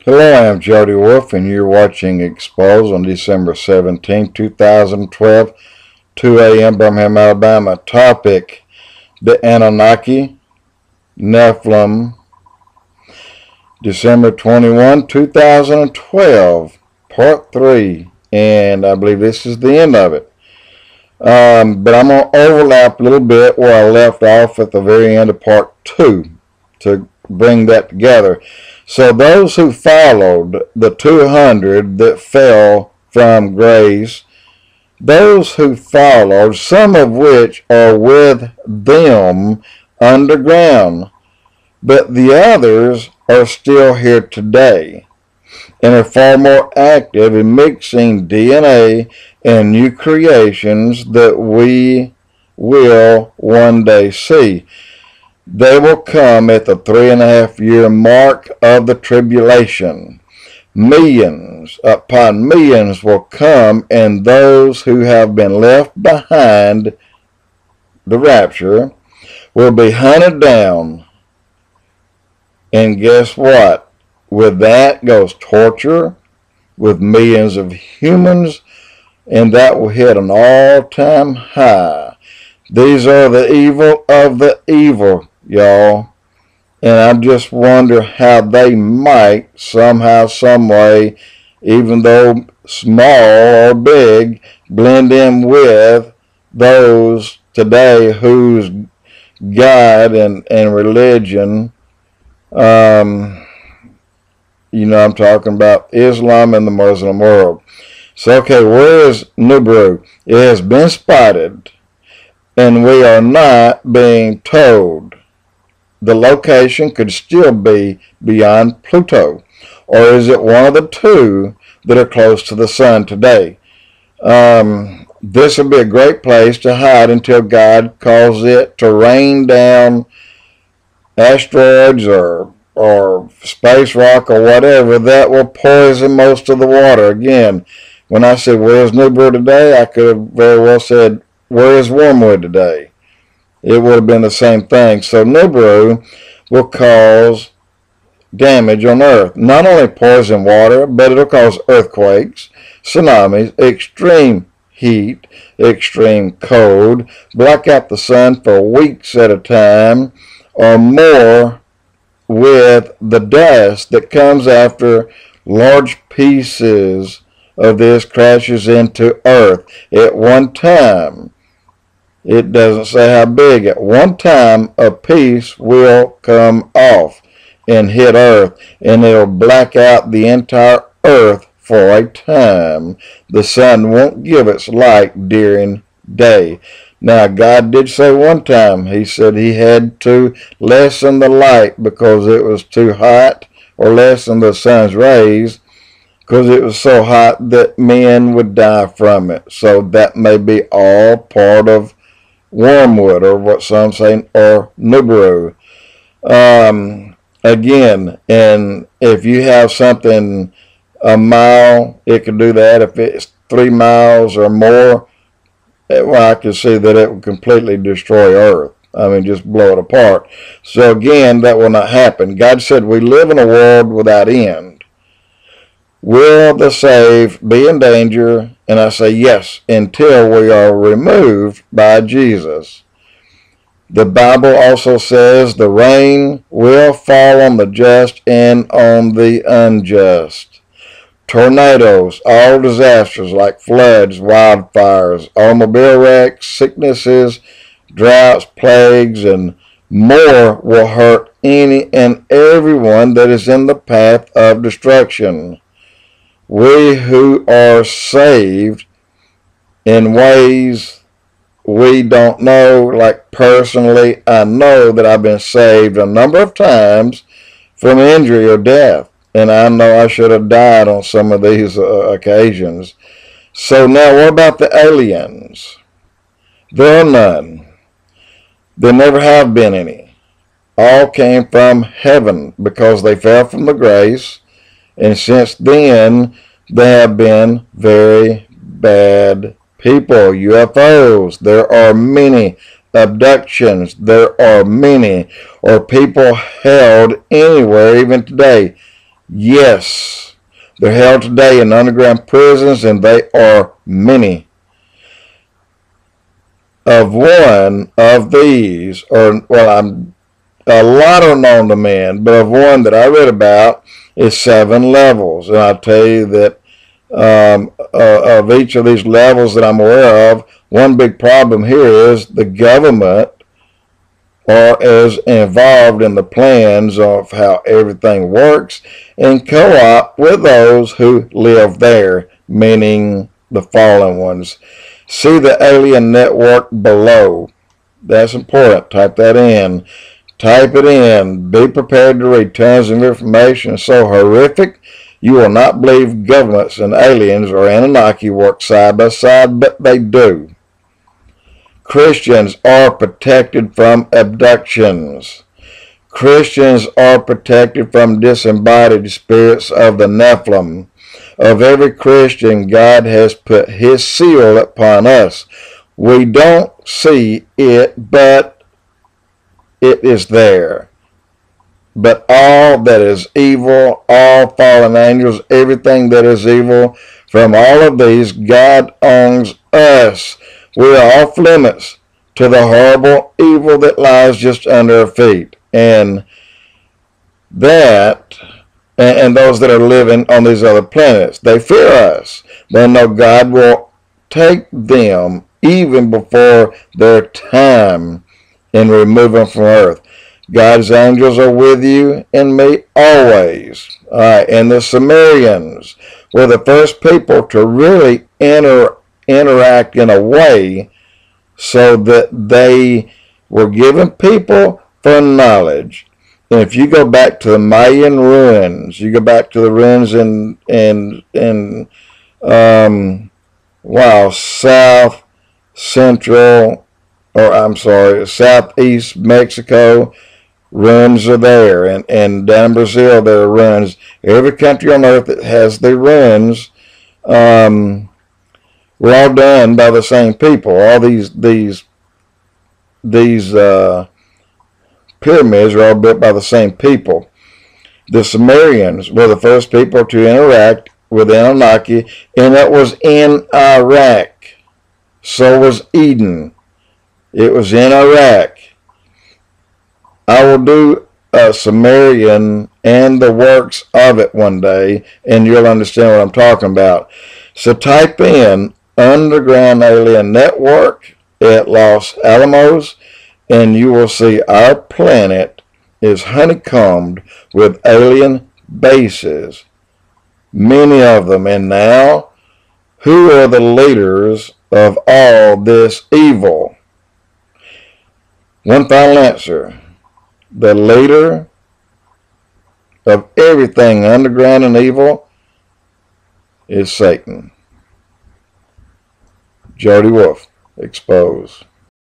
Hello, I'm Jody Wolf, and you're watching EXPOZ on December 17, 2012, 2 a.m. Birmingham, Alabama. Topic: the Annunaki, Nephilim, December 21, 2012, Part 3, and I believe this is the end of it. But I'm going to overlap a little bit where I left off at the very end of Part 2 to bring that together. So those who followed the 200 that fell from grace, those who followed, some of which are with them underground, but the others are still here today and are far more active in mixing DNA and new creations that we will one day see. They will come at the 3.5-year mark of the tribulation. Millions upon millions will come, and those who have been left behind the rapture will be hunted down. And guess what? With that goes torture with millions of humans, and that will hit an all-time high. These are the evil of the evil, y'all. And I just wonder how they might somehow, some way, even though small or big, blend in with those today whose God and religion, I'm talking about Islam and the Muslim world. So, okay, where is Nibiru? It has been spotted, and we are not being told. The location could still be beyond Pluto, or is it one of the two that are close to the sun today? This would be a great place to hide until God calls it to rain down asteroids or space rock or whatever that will poison most of the water. Again, when I said, where's Nibiru today, I could have very well said, where is Wormwood today? It would have been the same thing. So Nibiru will cause damage on Earth. Not only poison water, but it'll cause earthquakes, tsunamis, extreme heat, extreme cold, black out the sun for weeks at a time, or more, with the dust that comes after large pieces of this crashes into Earth at one time. It doesn't say how big. At one time, a piece will come off and hit Earth, and it'll black out the entire Earth for a time. The sun won't give its light during day. Now, God did say one time, he said he had to lessen the light because it was too hot, or lessen the sun's rays because it was so hot that men would die from it. So that may be all part of Wormwood, or what some say, or Nibiru. Again, and if you have something a mile, it could do that. If it's 3 miles or more, well, I can see that it would completely destroy Earth. I mean, just blow it apart. So again, that will not happen. God said we live in a world without end. Will the saved be in danger? And I say yes, until we are removed by Jesus. The Bible also says the rain will fall on the just and on the unjust. Tornadoes, all disasters like floods, wildfires, automobile wrecks, sicknesses, droughts, plagues, and more will hurt any and everyone that is in the path of destruction. We who are saved in ways we don't know, like personally, I know that I've been saved a number of times from injury or death. And I know I should have died on some of these occasions. So now, what about the aliens? There are none. There never have been any. All came from heaven because they fell from the grace. And since then, they have been very bad people. UFOs. There are many abductions. There are many. Or people held anywhere, even today. Yes, they're held today in underground prisons, and they are many. Of one of these, or, well, a lot are known to men, but of one that I read about is 7 levels. And I'll tell you that of each of these levels that I'm aware of, one big problem here is the government are as involved in the plans of how everything works and co-op with those who live there, meaning the fallen ones. See the alien network below. That's important. Type that in. Type it in. Be prepared to read tons of information so horrific you will not believe governments and aliens or Anunnaki work side by side, but they do. Christians are protected from abductions. Christians are protected from disembodied spirits of the Nephilim. Of every Christian, God has put His seal upon us. We don't see it, but it is there. But all that is evil, all fallen angels, everything that is evil, from all of these, God owns us. We are off limits to the horrible evil that lies just under our feet. And those that are living on these other planets, they fear us. They know God will take them even before their time and remove them from earth. God's angels are with you and me always. All right, and the Sumerians were the first people to really interact in a way so that they were given people for knowledge. And if you go back to the Mayan ruins, you go back to the ruins southeast Mexico, ruins are there, and down in Brazil there are ruins. Every country on earth that has the ruins, were all done by the same people. All these pyramids are all built by the same people. The Sumerians were the first people to interact with Anunnaki, and it was in Iraq. So was Eden. It was in Iraq. I will do a Sumerian and the works of it one day, and you'll understand what I'm talking about. So type in Underground Alien Network at Los Alamos, and you will see our planet is honeycombed with alien bases, many of them. And now, who are the leaders of all this evil? One final answer. The leader of everything underground and evil is Satan. Jody Wolf, EXPOZ.